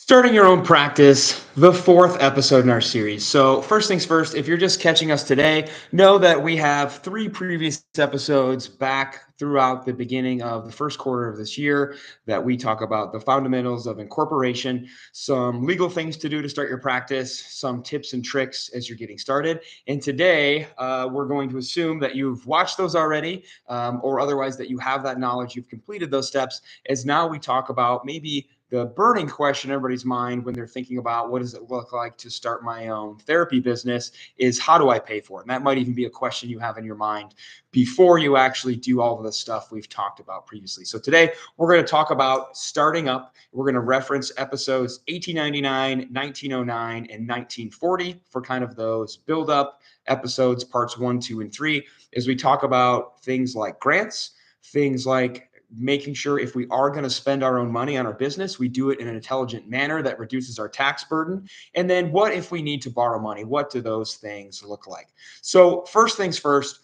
Starting your own practice, the fourth episode in our series. So, first things first, if you're just catching us today, know that we have three previous episodes back throughout the beginning of the first quarter of this year that we talk about the fundamentals of incorporation, some legal things to do to start your practice, some tips and tricks as you're getting started. And today, we're going to assume that you've watched those already, or otherwise that you have that knowledge, you've completed those steps, as now we talk about maybe the burning question in everybody's mind when they're thinking about what does it look like to start my own therapy business is how do I pay for it? And that might even be a question you have in your mind before you actually do all of the stuff we've talked about previously. So today we're going to talk about starting up. We're going to reference episodes 1899, 1909, and 1940 for kind of those build up episodes, parts 1, 2, and 3, as we talk about things like grants, things like making sure if we are going to spend our own money on our business, we do it in an intelligent manner that reduces our tax burden. And then what if we need to borrow money? What do those things look like? So first things first,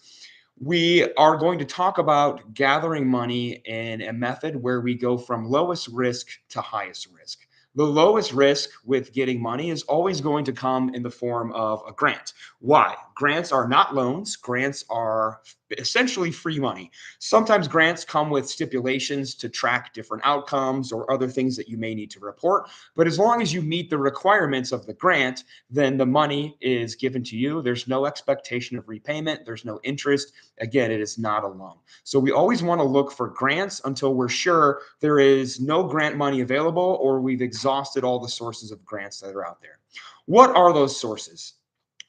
we are going to talk about gathering money in a method where we go from lowest risk to highest risk. The lowest risk with getting money is always going to come in the form of a grant. Why? Grants are not loans. Grants are essentially free money. Sometimes grants come with stipulations to track different outcomes or other things that you may need to report. But as long as you meet the requirements of the grant, then the money is given to you. There's no expectation of repayment. There's no interest. Again, it is not a loan. So we always want to look for grants until we're sure there is no grant money available or we've exhausted all the sources of grants that are out there. What are those sources?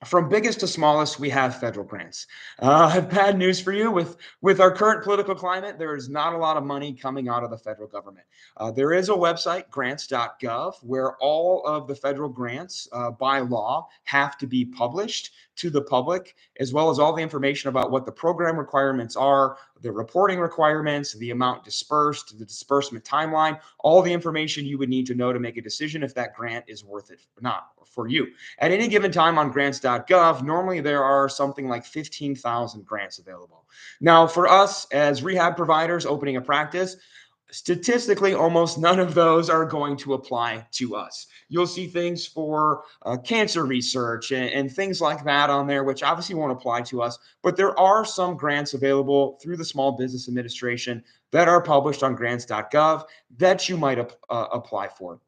From biggest to smallest, we have federal grants. I have bad news for you. With our current political climate, there is not a lot of money coming out of the federal government. There is a website, grants.gov, where all of the federal grants by law have to be published to the public, as well as all the information about what the program requirements are, the reporting requirements, the amount dispersed, the disbursement timeline, all the information you would need to know to make a decision if that grant is worth it or not for you. At any given time on grants.gov, normally there are something like 15,000 grants available. Now, for us as rehab providers opening a practice, statistically, almost none of those are going to apply to us. You'll see things for cancer research and things like that on there, which obviously won't apply to us. But there are some grants available through the Small Business Administration that are published on grants.gov that you might apply for.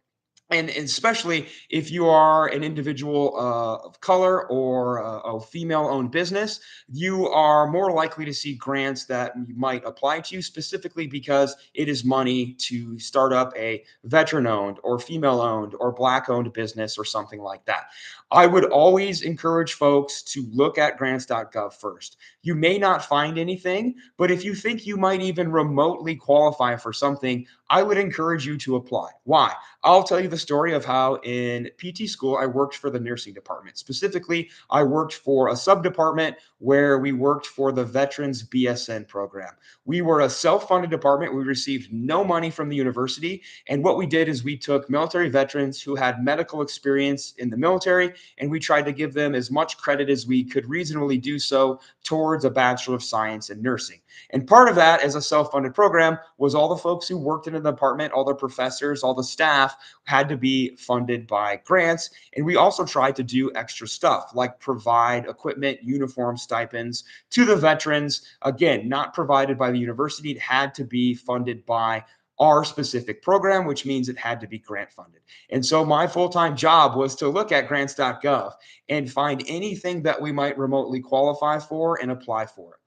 And especially if you are an individual of color or a female-owned business, you are more likely to see grants that might apply to you specifically because it is money to start up a veteran-owned or female-owned or Black-owned business or something like that. I would always encourage folks to look at grants.gov first. You may not find anything, but if you think you might even remotely qualify for something, I would encourage you to apply. Why? I'll tell you the story of how in PT school I worked for the nursing department. Specifically, I worked for a sub-department where we worked for the Veterans BSN program. We were a self-funded department. We received no money from the university. And what we did is we took military veterans who had medical experience in the military, and we tried to give them as much credit as we could reasonably do so towards a Bachelor of Science in Nursing. And part of that as a self-funded program was all the folks who worked in the department, all the professors, all the staff had to be funded by grants. And we also tried to do extra stuff like provide equipment, uniform stipends to the veterans. Again, not provided by the university. It had to be funded by our specific program, which means it had to be grant funded. And so my full-time job was to look at grants.gov and find anything that we might remotely qualify for and apply for.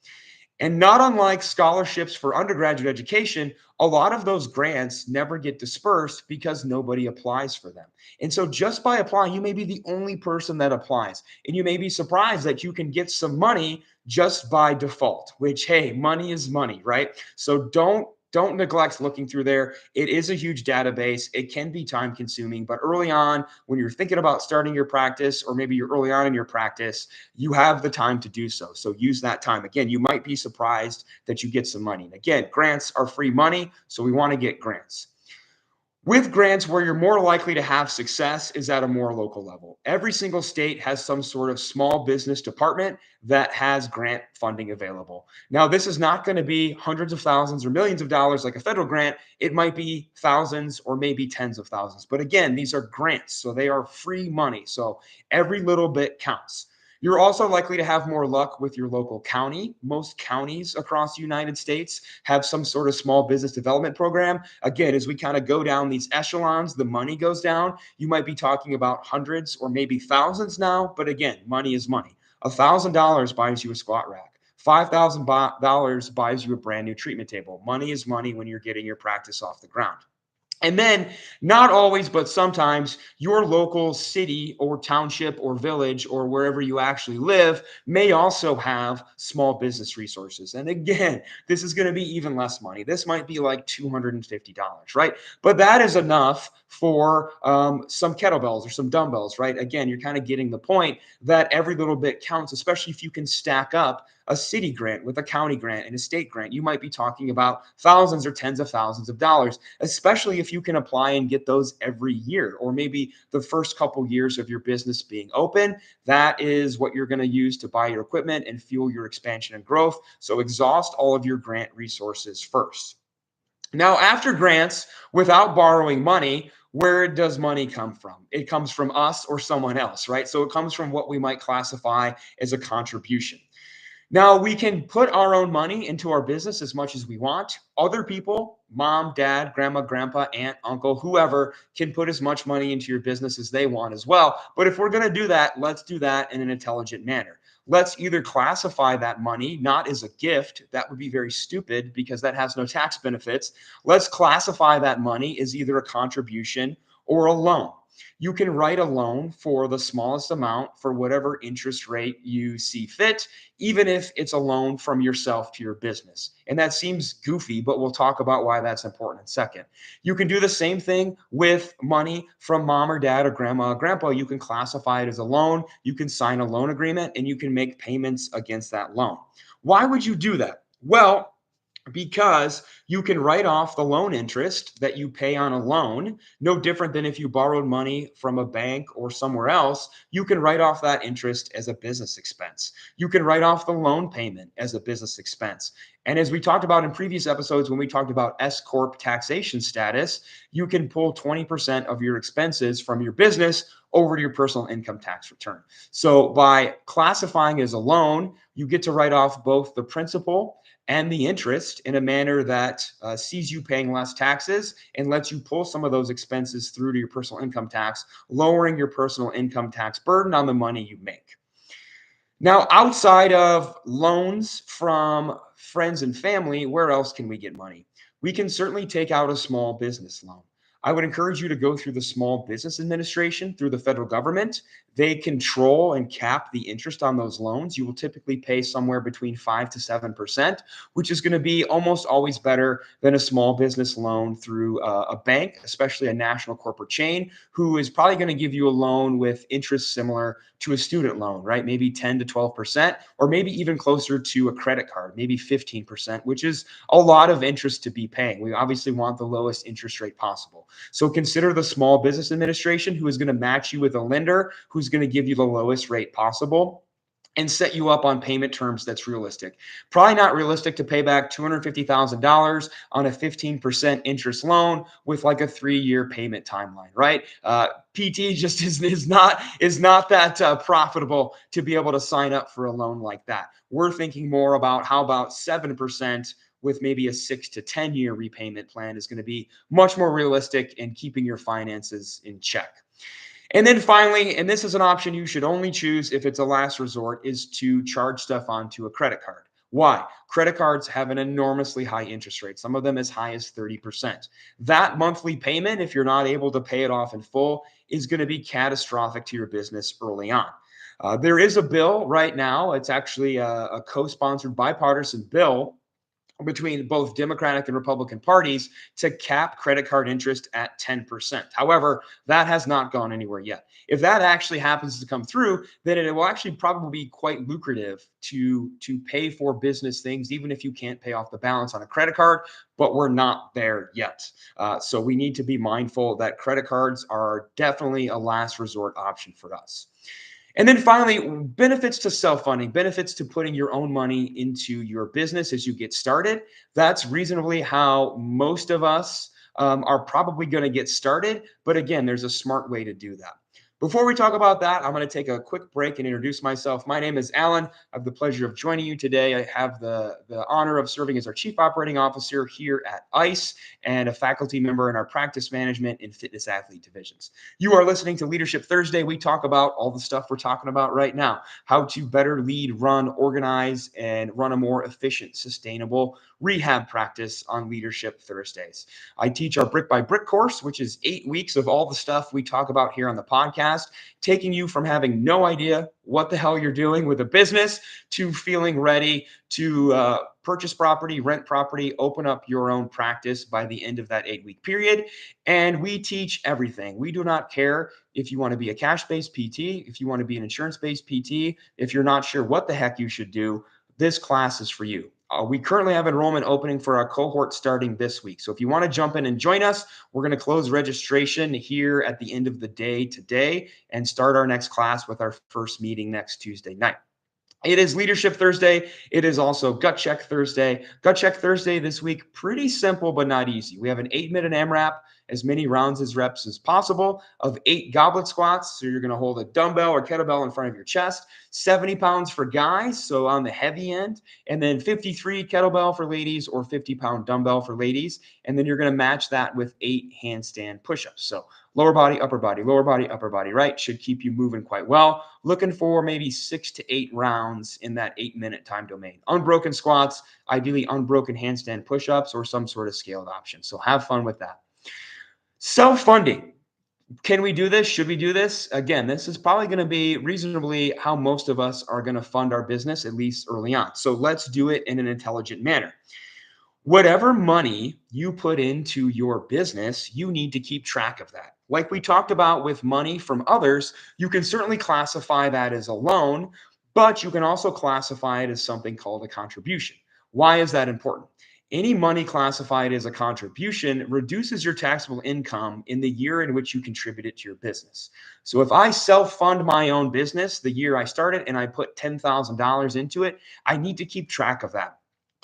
And not unlike scholarships for undergraduate education, a lot of those grants never get dispersed because nobody applies for them. And so just by applying, you may be the only person that applies. And you may be surprised that you can get some money just by default, which, hey, money is money, right? So don't neglect looking through there. It is a huge database. It can be time consuming, but early on, when you're thinking about starting your practice, or maybe you're early on in your practice, you have the time to do so. So use that time. Again, you might be surprised that you get some money. And again, grants are free money, so we want to get grants. With grants, where you're more likely to have success is at a more local level. Every single state has some sort of small business department that has grant funding available. Now, this is not going to be hundreds of thousands or millions of dollars like a federal grant. It might be thousands or maybe tens of thousands. But again, these are grants, so they are free money. So every little bit counts. You're also likely to have more luck with your local county. Most counties across the United States have some sort of small business development program. Again, as we kind of go down these echelons, the money goes down. You might be talking about hundreds or maybe thousands now, but again, money is money. $1,000 buys you a squat rack. $5,000 buys you a brand new treatment table. Money is money when you're getting your practice off the ground. And then, not always, but sometimes, your local city or township or village or wherever you actually live may also have small business resources. And again, this is going to be even less money. This might be like $250, right? But that is enough for some kettlebells or some dumbbells, right? Again, you're kind of getting the point that every little bit counts, especially if you can stack up a city grant with a county grant and a state grant. You might be talking about thousands or tens of thousands of dollars, especially if you can apply and get those every year, or maybe the first couple years of your business being open. That is what you're going to use to buy your equipment and fuel your expansion and growth. So exhaust all of your grant resources first. Now, after grants, without borrowing money, where does money come from? It comes from us or someone else, right? So it comes from what we might classify as a contribution. Now, we can put our own money into our business as much as we want. Other people, mom, dad, grandma, grandpa, aunt, uncle, whoever, can put as much money into your business as they want as well. But if we're going to do that, let's do that in an intelligent manner. Let's either classify that money not as a gift. That would be very stupid because that has no tax benefits. Let's classify that money as either a contribution or a loan. You can write a loan for the smallest amount for whatever interest rate you see fit, even if it's a loan from yourself to your business. And that seems goofy, but we'll talk about why that's important in a second. You can do the same thing with money from mom or dad or grandma or grandpa. You can classify it as a loan. You can sign a loan agreement and you can make payments against that loan. Why would you do that? Well, because you can write off the loan interest that you pay on a loan, no different than if you borrowed money from a bank or somewhere else. You can write off that interest as a business expense. You can write off the loan payment as a business expense. And as we talked about in previous episodes, when we talked about S Corp taxation status, you can pull 20% of your expenses from your business over to your personal income tax return. So by classifying as a loan, you get to write off both the principal and the interest in a manner that sees you paying less taxes and lets you pull some of those expenses through to your personal income tax, lowering your personal income tax burden on the money you make. Now, outside of loans from friends and family, where else can we get money? We can certainly take out a small business loan. I would encourage you to go through the Small Business Administration through the federal government. They control and cap the interest on those loans. You will typically pay somewhere between 5 to 7%, which is going to be almost always better than a small business loan through a bank, especially a national corporate chain, who is probably going to give you a loan with interest similar to a student loan, right? Maybe 10 to 12%, or maybe even closer to a credit card, maybe 15%, which is a lot of interest to be paying. We obviously want the lowest interest rate possible. So consider the Small Business Administration, who is going to match you with a lender who's going to give you the lowest rate possible and set you up on payment terms that's realistic. Probably not realistic to pay back $250,000 on a 15% interest loan with like a 3-year payment timeline, right? PT just is not that profitable to be able to sign up for a loan like that. We're thinking more about how about 7% with maybe a 6 to 10-year repayment plan is going to be much more realistic in keeping your finances in check. And then finally, and this is an option you should only choose if it's a last resort, is to charge stuff onto a credit card. Why? Credit cards have an enormously high interest rate, some of them as high as 30%. That monthly payment, if you're not able to pay it off in full, is going to be catastrophic to your business early on. There is a bill right now. It's actually a co-sponsored bipartisan bill between both Democratic and Republican parties to cap credit card interest at 10%. However, that has not gone anywhere yet. If that actually happens to come through, then it will actually probably be quite lucrative to pay for business things, even if you can't pay off the balance on a credit card. But we're not there yet. So we need to be mindful that credit cards are definitely a last resort option for us. And then finally, benefits to self-funding, benefits to putting your own money into your business as you get started. That's reasonably how most of us are probably going to get started. But again, there's a smart way to do that. Before we talk about that, I'm going to take a quick break and introduce myself. My name is Alan. I have the pleasure of joining you today. I have the honor of serving as our Chief Operating Officer here at ICE and a faculty member in our practice management and fitness athlete divisions. You are listening to Leadership Thursday. We talk about all the stuff we're talking about right now, how to better lead, run, organize, and run a more efficient, sustainable rehab practice on Leadership Thursdays. I teach our Brick by Brick course, which is 8 weeks of all the stuff we talk about here on the podcast, taking you from having no idea what the hell you're doing with a business to feeling ready to purchase property, rent property, open up your own practice by the end of that 8-week period. And we teach everything. We do not care if you want to be a cash-based PT, if you want to be an insurance-based PT, if you're not sure what the heck you should do, this class is for you. We currently have enrollment opening for our cohort starting this week. So if you want to jump in and join us, we're going to close registration here at the end of the day today and start our next class with our first meeting next Tuesday night. It is Leadership Thursday. It is also Gut Check Thursday. Gut Check Thursday this week, pretty simple but not easy. We have an 8-minute AMRAP, as many rounds as reps as possible of 8 goblet squats. So you're going to hold a dumbbell or kettlebell in front of your chest, 70 pounds for guys, so on the heavy end, and then 53 kettlebell for ladies or 50-pound dumbbell for ladies. And then you're going to match that with 8 handstand push-ups. So lower body, upper body, lower body, upper body, right? Should keep you moving quite well. Looking for maybe 6 to 8 rounds in that 8-minute time domain. Unbroken squats, ideally unbroken handstand push-ups or some sort of scaled option. So have fun with that. Self-funding. Can we do this? Should we do this? Again, this is probably going to be reasonably how most of us are going to fund our business, at least early on. So let's do it in an intelligent manner. Whatever money you put into your business, you need to keep track of that. Like we talked about with money from others, you can certainly classify that as a loan, but you can also classify it as something called a contribution. Why is that important? Any money classified as a contribution reduces your taxable income in the year in which you contribute it to your business. So if I self-fund my own business the year I started and I put $10,000 into it, I need to keep track of that.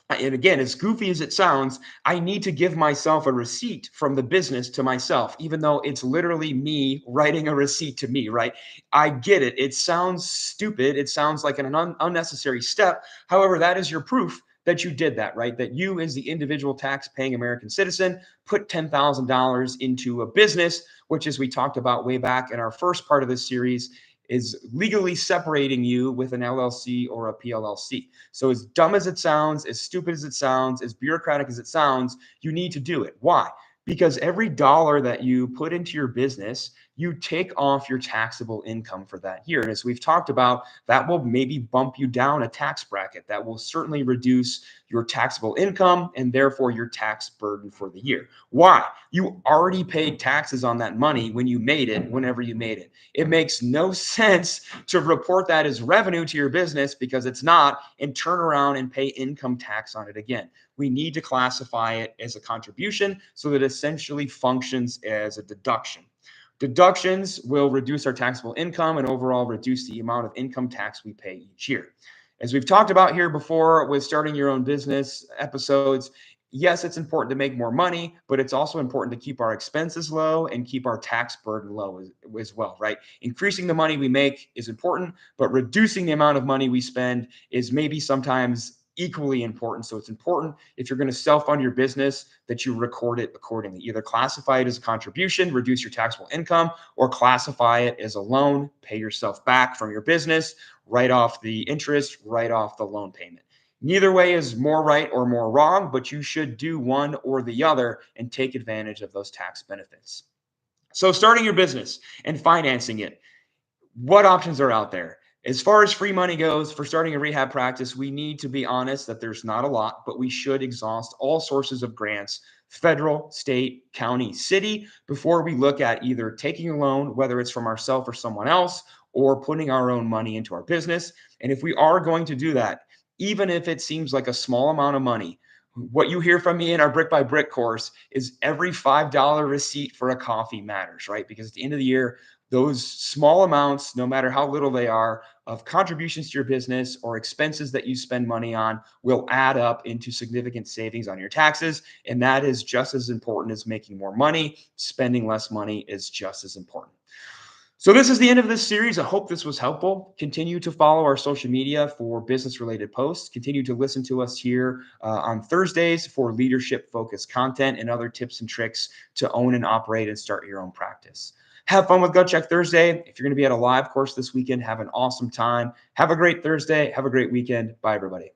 And again, as goofy as it sounds, I need to give myself a receipt from the business to myself, even though it's literally me writing a receipt to me, right? I get it. It sounds stupid. It sounds like an unnecessary step. However, that is your proof that you did that, right? That you, as the individual tax-paying American citizen, put $10,000 into a business, which, as we talked about way back in our first part of this series, is legally separating you with an LLC or a PLLC. So as dumb as it sounds, as stupid as it sounds, as bureaucratic as it sounds, you need to do it. Why? Because every dollar that you put into your business, you take off your taxable income for that year. And as we've talked about, that will maybe bump you down a tax bracket. That will certainly reduce your taxable income and therefore your tax burden for the year. Why? You already paid taxes on that money when you made it, whenever you made it. It makes no sense to report that as revenue to your business because it's not, and turn around and pay income tax on it again. We need to classify it as a contribution so that it essentially functions as a deduction. Deductions will reduce our taxable income and overall reduce the amount of income tax we pay each year. As we've talked about here before with starting your own business episodes, yes, it's important to make more money, but it's also important to keep our expenses low and keep our tax burden low as well, right? Increasing the money we make is important, but reducing the amount of money we spend is maybe sometimes equally important. So it's important if you're going to self-fund your business that you record it accordingly. Either classify it as a contribution, reduce your taxable income, or classify it as a loan, pay yourself back from your business, write off the interest, write off the loan payment. Neither way is more right or more wrong, but you should do one or the other and take advantage of those tax benefits. So starting your business and financing it, what options are out there? As far as free money goes for starting a rehab practice, we need to be honest that there's not a lot, but we should exhaust all sources of grants, federal, state, county, city, before we look at either taking a loan, whether it's from ourselves or someone else, or putting our own money into our business. And if we are going to do that, even if it seems like a small amount of money, what you hear from me in our brick by brick course is every $5 receipt for a coffee matters, right? Because at the end of the year, those small amounts, no matter how little they are, of contributions to your business or expenses that you spend money on will add up into significant savings on your taxes. And that is just as important as making more money. Spending less money is just as important. So this is the end of this series. I hope this was helpful. Continue to follow our social media for business related posts. Continue to listen to us here on Thursdays for leadership focused content and other tips and tricks to own and operate and start your own practice. Have fun with Gut Check Thursday. If you're going to be at a live course this weekend, have an awesome time. Have a great Thursday. Have a great weekend. Bye, everybody.